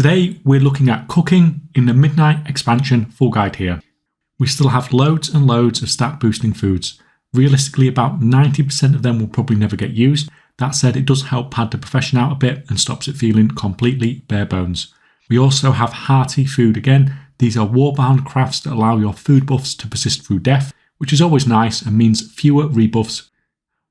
Today we're looking at cooking in the Midnight expansion full guide here. We still have loads and loads of stat boosting foods. Realistically, about 90% of them will probably never get used. That said, it does help pad the profession out a bit and stops it feeling completely bare bones. We also have Hearty food again. These are warbound crafts that allow your food buffs to persist through death, which is always nice and means fewer rebuffs.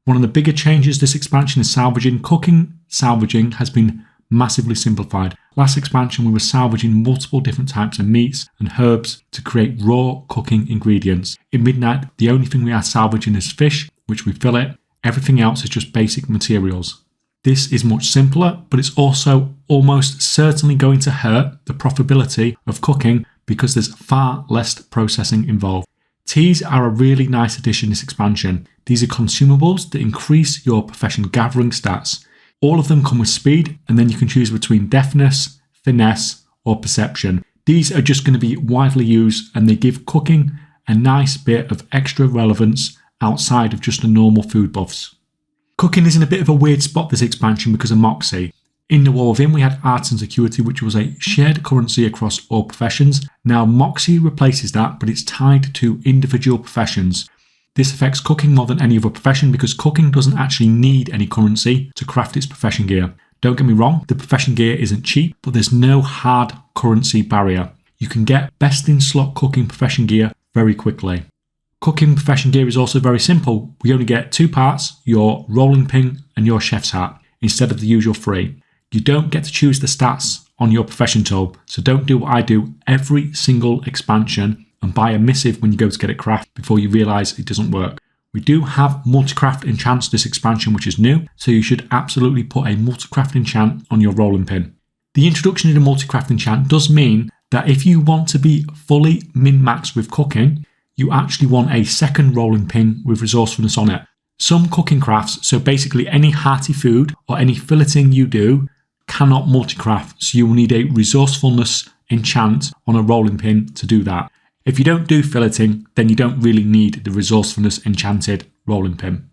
One of the bigger changes this expansion is salvaging. Cooking salvaging has been massively simplified. Last expansion we were salvaging multiple different types of meats and herbs to create raw cooking ingredients. In Midnight, the only thing we are salvaging is fish, which we fillet. Everything else is just basic materials. This is much simpler, but it's also almost certainly going to hurt the profitability of cooking because there's far less processing involved. Teas are a really nice addition to this expansion. These are consumables that increase your profession gathering stats. All of them come with speed, and then you can choose between Deftness, Finesse, or Perception. These are just going to be widely used, and they give cooking a nice bit of extra relevance outside of just the normal food buffs. Cooking is in a bit of a weird spot this expansion because of Moxie. In the War Within we had Arts and Security, which was a shared currency across all professions. Now Moxie replaces that, but it's tied to individual professions. This affects cooking more than any other profession because cooking doesn't actually need any currency to craft its profession gear. Don't get me wrong, the profession gear isn't cheap, but there's no hard currency barrier. You can get best in slot cooking profession gear very quickly. Cooking profession gear is also very simple. We only get 2 parts, your rolling pin and your chef's hat, instead of the usual 3. You don't get to choose the stats on your profession tool, so don't do what I do every single expansion and buy a missive when you go to get it crafted before you realise it doesn't work. We do have multi-craft enchants this expansion, which is new, so you should absolutely put a multi-craft enchant on your rolling pin. The introduction of the multi-craft enchant does mean that if you want to be fully min-maxed with cooking, you actually want a second rolling pin with resourcefulness on it. Some cooking crafts, so basically any hearty food or any filleting you do, cannot multi-craft, so you will need a resourcefulness enchant on a rolling pin to do that. If you don't do filleting, then you don't really need the resourcefulness enchanted rolling pin.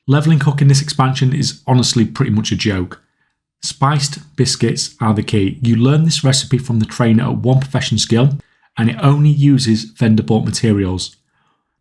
Leveling cook in this expansion is honestly pretty much a joke. Spiced biscuits are the key. You learn this recipe from the trainer at 1 profession skill, and it only uses vendor bought materials.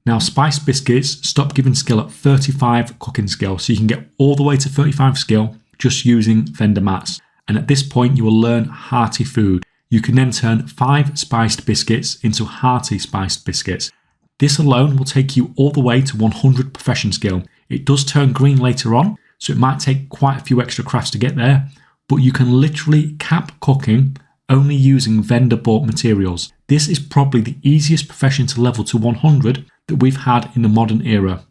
Now spiced biscuits stop giving skill at 35 cooking skill, so you can get all the way to 35 skill just using vendor mats. And at this point you will learn hearty food. You can then turn 5 spiced biscuits into hearty spiced biscuits. This alone will take you all the way to 100 profession skill. It does turn green later on, so it might take quite a few extra crafts to get there, but you can literally cap cooking only using vendor bought materials. This is probably the easiest profession to level to 100 that we've had in the modern era.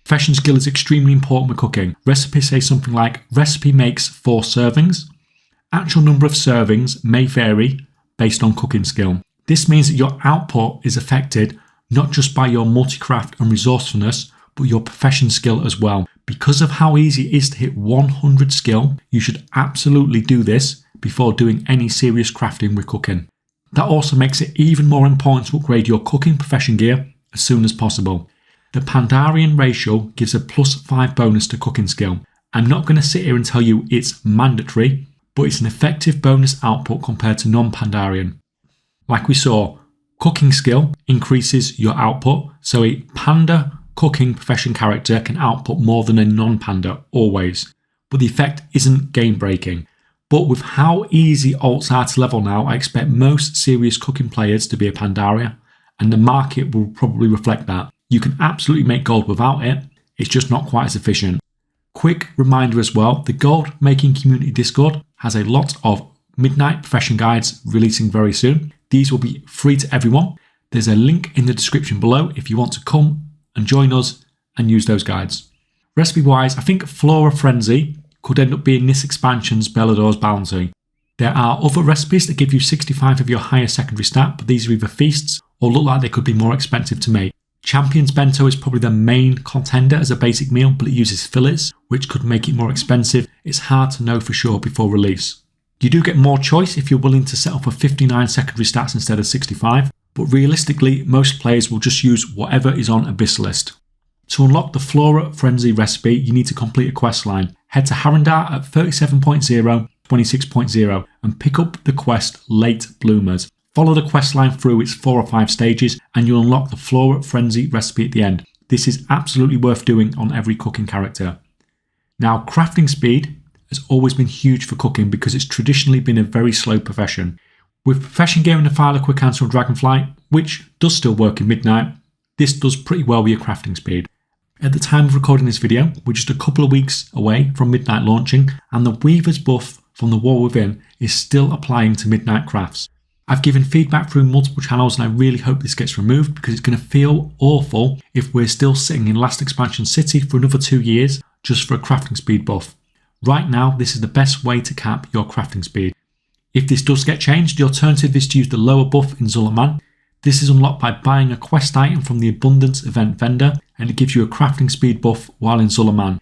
Profession skill is extremely important with cooking. Recipes say something like, recipe makes 4 servings. Actual number of servings may vary based on cooking skill. This means that your output is affected not just by your multi-craft and resourcefulness, but your profession skill as well. Because of how easy it is to hit 100 skill, you should absolutely do this before doing any serious crafting with cooking. That also makes it even more important to upgrade your cooking profession gear as soon as possible. The Pandarian ratio gives a +5 bonus to cooking skill. I'm not going to sit here and tell you it's mandatory, but it's an effective bonus output compared to non-Pandarian. Like we saw, cooking skill increases your output, so a Panda cooking profession character can output more than a non-Panda always, but the effect isn't game breaking. But with how easy alts are to level now, I expect most serious cooking players to be a Pandaria, and the market will probably reflect that. You can absolutely make gold without it, it's just not quite as efficient. Quick reminder as well, the Gold Making Community Discord has a lot of Midnight profession guides releasing very soon. These will be free to everyone. There's a link in the description below if you want to come and join us and use those guides. Recipe wise, I think Flora Frenzy could end up being this expansion's Bellador's Bounty. There are other recipes that give you 65 of your higher secondary stat, but these are either feasts or look like they could be more expensive to make. Champion's Bento is probably the main contender as a basic meal, but it uses fillets, which could make it more expensive. It's hard to know for sure before release. You do get more choice if you're willing to settle for 59 secondary stats instead of 65, but realistically, most players will just use whatever is on Abyssalist. To unlock the Flora Frenzy recipe, you need to complete a quest line. Head to Harandar at 37.0, 26.0 and pick up the quest Late Bloomers. Follow the quest line through its 4 or 5 stages and you'll unlock the Flora Frenzy recipe at the end. This is absolutely worth doing on every cooking character. Now, crafting speed has always been huge for cooking because it's traditionally been a very slow profession. With profession gear in the Filer Quick Answer Dragonfly, which does still work in Midnight, this does pretty well with your crafting speed. At the time of recording this video, we're just a couple of weeks away from Midnight launching, and the Weaver's buff from the War Within is still applying to Midnight crafts. I've given feedback through multiple channels and I really hope this gets removed because it's going to feel awful if we're still sitting in Last Expansion City for another 2 years just for a crafting speed buff. Right now, this is the best way to cap your crafting speed. If this does get changed, the alternative is to use the lower buff in Zul'Aman. This is unlocked by buying a quest item from the Abundance event vendor and it gives you a crafting speed buff while in Zul'Aman.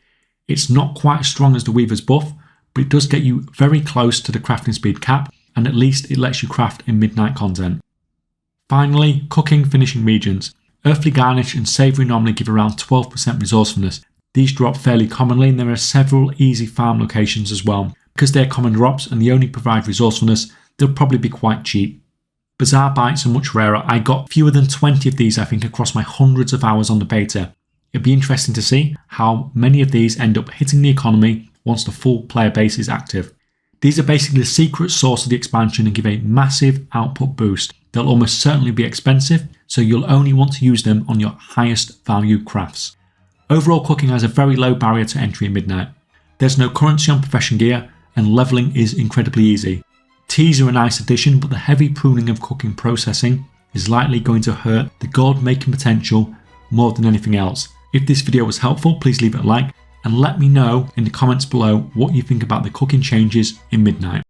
It's not quite as strong as the Weaver's buff, but it does get you very close to the crafting speed cap, and at least it lets you craft in Midnight content. Finally, cooking finishing reagents. Earthly Garnish and Savoury normally give around 12% resourcefulness. These drop fairly commonly and there are several easy farm locations as well. Because they're common drops and they only provide resourcefulness, they'll probably be quite cheap. Bizarre Bites are much rarer. I got fewer than 20 of these I think across my hundreds of hours on the beta. It'd be interesting to see how many of these end up hitting the economy once the full player base is active. These are basically the secret sauce of the expansion and give a massive output boost. They'll almost certainly be expensive, so you'll only want to use them on your highest value crafts. Overall, cooking has a very low barrier to entry in Midnight. There's no currency on profession gear, and leveling is incredibly easy. Teas are a nice addition, but the heavy pruning of cooking processing is likely going to hurt the gold making potential more than anything else. If this video was helpful, please leave it a like and let me know in the comments below what you think about the cooking changes in Midnight.